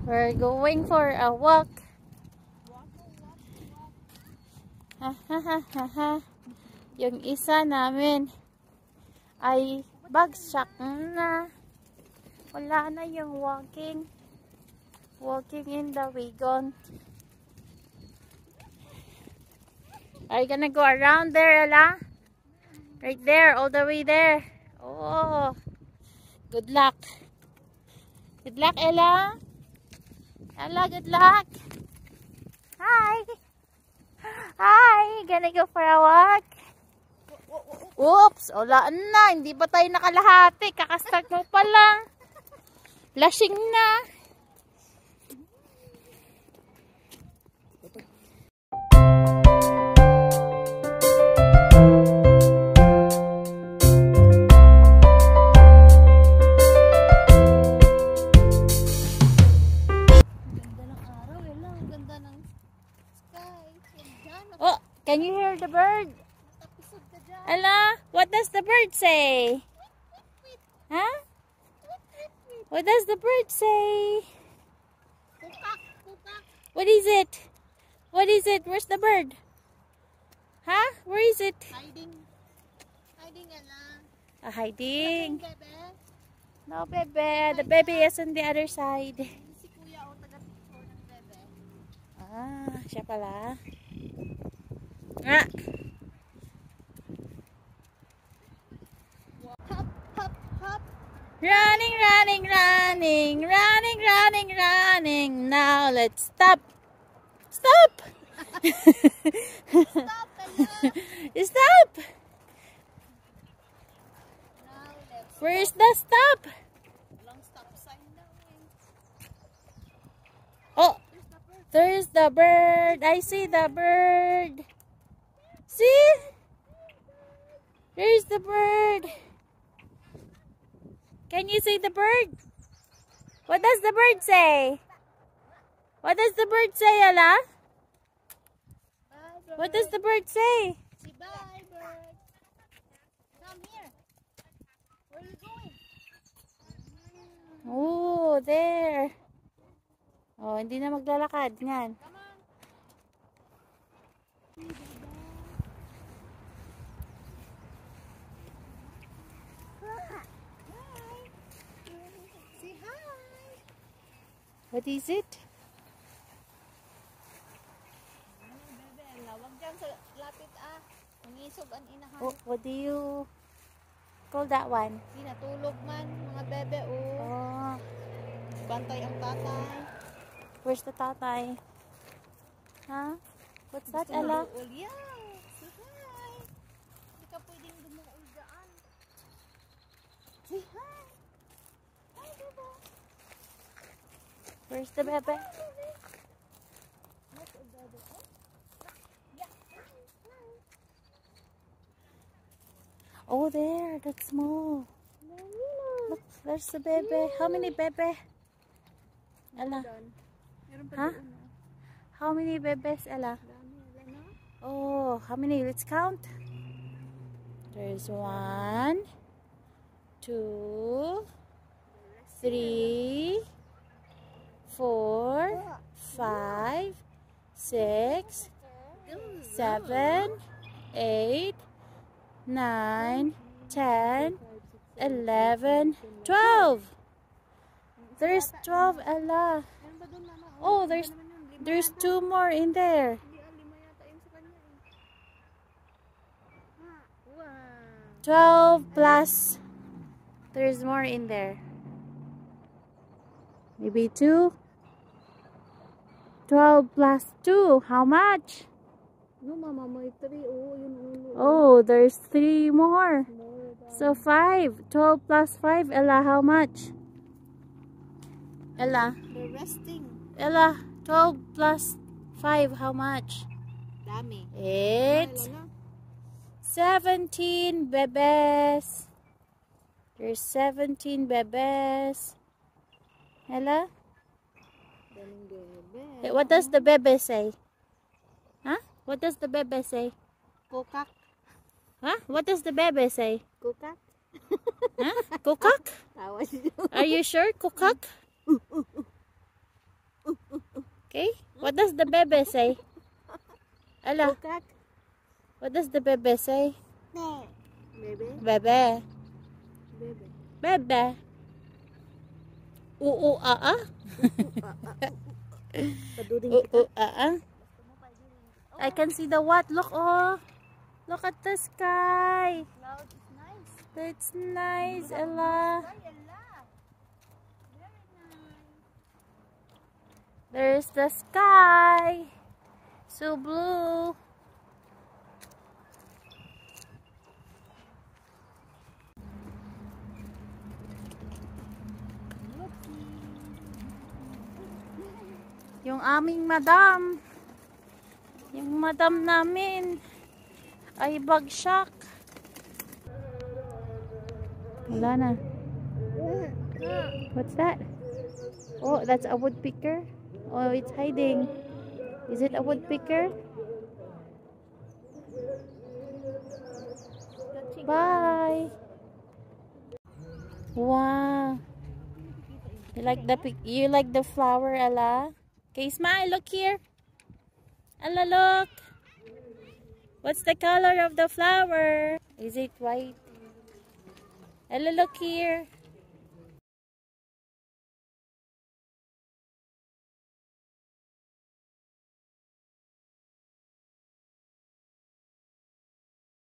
We're going for a walk. Yung isa namin ay bagsak na. Wala na yung walking. Walking in the wagon. Are you gonna go around there, Ella? Right there, all the way there. Oh, good luck. Good luck, Ella. Ella, good luck. Hi. Hi, gonna go for a walk. Oops, wala na. Hindi pa tayo nakalahati. Kakastart mo pa lang. Lashing na. Oh, can you hear the bird? Ella, what does the bird say? Huh? What does the bird say? What is it? What is it? Where's the bird? Huh? Where is it? Hiding. Hiding, Ella. Hiding. Bebe. No, Bebe. The baby is on the other side. Si Kuya o taga-picture ng Bebe. Ah, siya pala. Ah. Hop, hop, hop. Running, running, running, running, running, running. Now let's stop. Stop. Stop, Ella. Stop. Now let's Where's the stop? long stop sign daw eh. Oh, there's the bird. I see the bird. See? There's the bird. Can you see the bird? What does the bird say? What does the bird say, Ella? Bye, bird. What does the bird say? Say bye, bird. Come here. Where are you going? Oh, there. Oh, hindi na maglalakad. Yan. Come on. Hi. Say hi. What is it? Bebe, lawag dyan sa lapit ah. Mangisog ang inahan. Oh, what do you call that one? Pinatulog man, mga bebe oh. Oh, Bantay ang tatay. where's the tatay? Huh? What's that, Gusto mo Ella? duol? Yeah. Say hi. Hindi ka pwedeng dumuol dyan. Say hi. Hi, bebe. Where's the bebe? Where's the bebe? Oh? Yeah. Hi. Hi. Oh, there. That's small. Look, there's the bebe. How many bebe? Ella. Meron pa Huh? doon, oh. How many bebes, Ella? Dami, wala na. Oh, how many? Let's count. There's 1, 2, 3, 4, 5, 6, 7, 8, 9, 10, 11, 12. There's 12, Ella. Meron pa doon, mama. Oh, there's Naman yun, lima there's yata. 2 more in there. Hindi, lima yata yun sa kanya eh. Wow. 12 plus. There's more in there. Maybe 2. 12 plus 2. How much? No, mama, may 3. Oh, yun ulo. Oh, there's 3 more. More than. So 5. 12 plus 5. Ella, how much? Ella. They're resting. Ella, 12 plus 5. How much? Dami. It's Wala na. 17 bebes. There's 17 bebes. Ella? Daming bebe. Hey, what does the bebe say? Huh? What does the bebe say? Kokak. Huh? What does the bebe say? Kokak. Huh? Kukak? Tawa siya. Are you sure? Kukak? Okay? What does the bebe say? Ella, Kokak. what does the bebe say? Bebe. Bebe. Bebe. Bebe. Aa. Paduding kita. Aa. I can see the what? Look, oh. Look at the sky. Cloud is nice. It's nice, Ella. Ay, ala. Very nice. There's the sky. So blue. Yung aming madam. Yung madam namin ay bagsak. Wala na. What's that? Oh, that's a woodpecker. Oh, it's hiding. Is it a woodpecker? Bye. Wow. You like the flower, Ella? Okay, smile. Look here. Ella, look. What's the color of the flower? Is it white? Ella, look here.